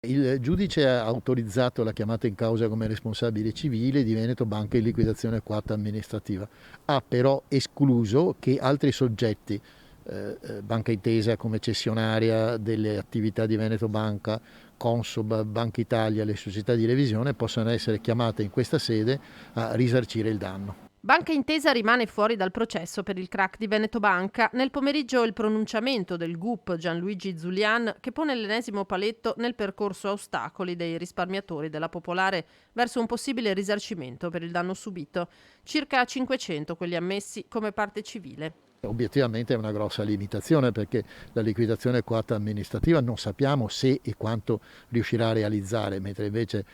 Il giudice ha autorizzato la chiamata in causa come responsabile civile di Veneto Banca in liquidazione coatta amministrativa. Ha però escluso che altri soggetti, Banca Intesa come cessionaria delle attività di Veneto Banca, Consob, Banca Italia, le società di revisione, possano essere chiamate in questa sede a risarcire il danno. Banca Intesa rimane fuori dal processo per il crack di Veneto Banca. Nel pomeriggio il pronunciamento del GUP Gianluigi Zulian che pone l'ennesimo paletto nel percorso a ostacoli dei risparmiatori della Popolare verso un possibile risarcimento per il danno subito. Circa 500 quelli ammessi come parte civile. Obiettivamente è una grossa limitazione perché la liquidazione coatta amministrativa non sappiamo se e quanto riuscirà a realizzare, mentre invece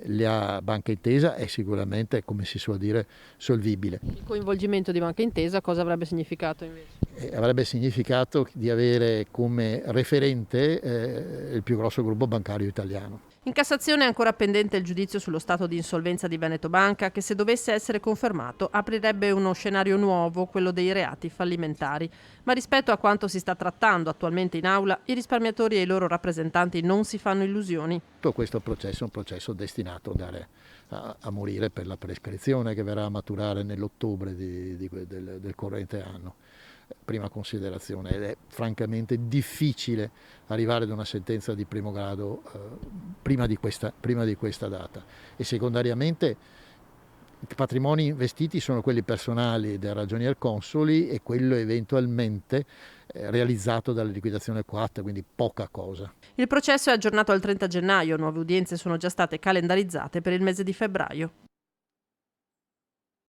la Banca Intesa è sicuramente, come si suol dire, solvibile. Il coinvolgimento di Banca Intesa cosa avrebbe significato invece? Avrebbe significato di avere come referente il più grosso gruppo bancario italiano. In Cassazione è ancora pendente il giudizio sullo stato di insolvenza di Veneto Banca che, se dovesse essere confermato, aprirebbe uno scenario nuovo, quello dei reati fallimentari. Ma rispetto a quanto si sta trattando attualmente in aula, i risparmiatori e i loro rappresentanti non si fanno illusioni. Tutto questo processo è un processo destinato ad andare a morire per la prescrizione che verrà a maturare nell'ottobre del corrente anno. Prima considerazione, ed è francamente difficile arrivare ad una sentenza di primo grado prima di questa data, e secondariamente i patrimoni investiti sono quelli personali del ragionier consoli e quello eventualmente realizzato dalla liquidazione coatta, quindi poca cosa. Il processo è aggiornato al 30 gennaio, nuove udienze sono già state calendarizzate per il mese di febbraio.